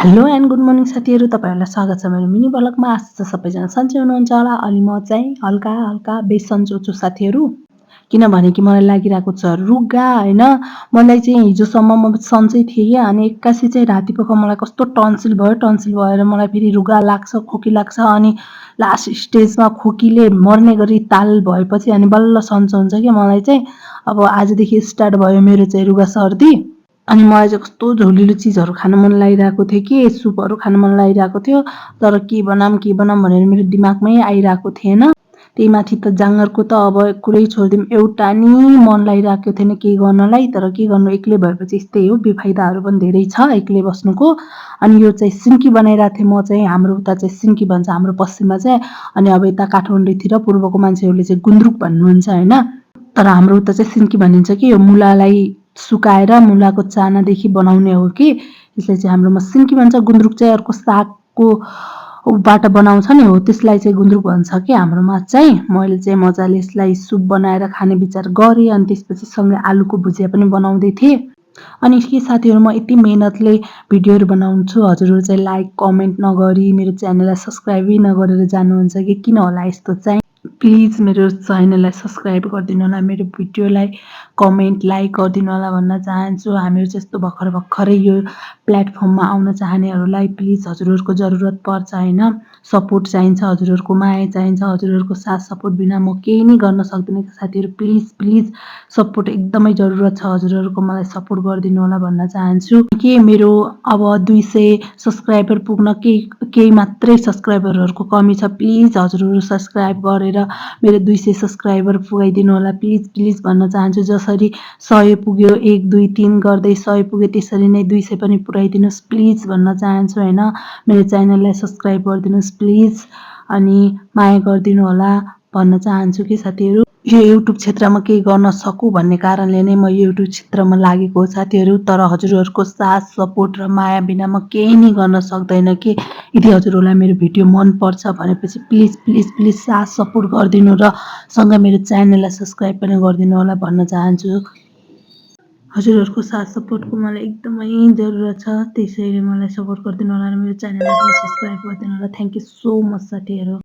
Hello and good morning साथीहरू, तपाईँहरूलाई स्वागत छ मेरो मिनी ब्लगमा। आशा छ सबैजना सन्चै हुनुहुन्छ होला। अनि म चाहिँ हल्का हल्का बेसन्चो छु साथीहरू, किनभने कि मलाई लागिरहेको छ रुगा होइन। मलाई चाहिँ हिजोसम्म म सन्चै थिएँ, अनि एक्कासी चाहिँ राति पख मलाई कस्तो टन्सिल भयो। टन्सिल भएर मलाई फेरि रुगा लाग्छ, खोकी लाग्छ, अनि लास्ट स्टेजमा खोकीले मर्ने गरी ताल भएपछि अनि बल्ल सन्चो हुन्छ कि मलाई चाहिँ। अब आजदेखि स्टार्ट भयो मेरो चाहिँ रुगा सर्दी। अनि मलाई चाहिँ कस्तो झोलिलो चिजहरू खान मन लागिरहेको थियो कि सुपहरू खान मन लागिरहेको थियो, तर के बनाऊँ भनेर मेरो दिमागमै आइरहेको थिएन। त्यही माथि त जाँगरको त अब कुरै छोडिदिउँ, एउटा नि मन लागिरहेको थिएन केही गर्नलाई। तर के गर्नु, एक्लै भएपछि यस्तै हो, बेफाइदाहरू पनि धेरै छ एक्लै बस्नुको। अनि यो चाहिँ सिन्की बनाइरहेको थिएँ म चाहिँ। हाम्रो उता चाहिँ सिन्की भन्छ, हाम्रो पश्चिममा चाहिँ। अनि अब यता काठमाडौँतिर पूर्वको मान्छेहरूले चाहिँ गुन्द्रुक भन्नुहुन्छ होइन, तर हाम्रो उता चाहिँ सिन्की भनिन्छ कि यो मुलालाई सुकाएर मुलाको चानादेखि बनाउने हो कि, यसलाई चाहिँ हाम्रोमा सिन्की भन्छ। गुन्द्रुक चाहिँ अर्को सागको बाट बनाउँछ नि हो, त्यसलाई चाहिँ गुन्द्रुक भन्छ कि हाम्रोमा चाहिँ। मैले चाहिँ मजाले यसलाई सुप बनाएर खाने विचार गरेँ, अनि त्यसपछि सँगै आलुको भुजिया पनि बनाउँदै थिएँ। अनि के साथीहरू, म यति मेहनतले भिडियोहरू बनाउँछु, हजुरहरू चाहिँ लाइक कमेन्ट नगरी मेरो च्यानललाई सब्सक्राइबै नगरेर जानुहुन्छ कि किन होला यस्तो चाहिँ। प्लिज मेरो च्यानललाई सब्सक्राइब गरिदिनु होला, मेरो भिडियोलाई कमेन्ट लाइक गरिदिनु होला भन्न चाहन्छु। हामीहरू चाहिँ यस्तो भर्खरै यो प्लेटफर्ममा आउन चाहनेहरूलाई प्लिज हजुरहरूको जरुरत पर्छ होइन, सपोर्ट चाहिन्छ, हजुरहरूको माया चाहिन्छ। हजुरहरूको साथ सपोर्ट बिना म केही नै गर्न सक्दिनँ साथीहरू। प्लिज प्लिज सपोर्ट एकदमै जरुरत छ, हजुरहरूको मलाई सपोर्ट गरिदिनु होला भन्न चाहन्छु। के मेरो अब 200 सब्सक्राइबर पुग्न केही मात्रै सब्सक्राइबरहरूको कमी छ। प्लिज हजुरहरू सब्सक्राइब गरेर मेरो 200 सब्सक्राइबर पुगाइदिनु होला, प्लिज प्लिज भन्न चाहन्छु। जसरी 100 पुग्यो, 1 2 3 गर्दै 100 पुग्यो, त्यसरी नै 200 पनि पुऱ्याइदिनुहोस् प्लिज भन्न चाहन्छु होइन। मेरो च्यानललाई सब्सक्राइब गरिदिनुहोस् प्लिज, अनि माया गरिदिनु होला भन्न चाहन्छु कि साथीहरू। यो युट्युब क्षेत्रमा केही गर्न सकूँ भन्ने कारणले नै म युट्युब क्षेत्रमा लागेको हो साथीहरू। तर हजुरहरूको साथ सपोर्ट र माया बिना म केही नै गर्न सक्दैन कि। यदि हजुरहरूलाई मेरो भिडियो मनपर्छ भनेपछि प्लिज प्लिज प्लिज साथ सपोर्ट गरिदिनु र सँगै मेरो च्यानललाई सब्सक्राइब पनि गरिदिनु होला भन्न चाहन्छु। हजुरहरूको साथ सपोर्टको मलाई एकदमै जरुरत छ, त्यसैले मलाई सपोर्ट गरिदिनु होला र मेरो च्यानललाई पनि सब्सक्राइब गरिदिनु होला। थ्याङ्क यू सो मच साथीहरू।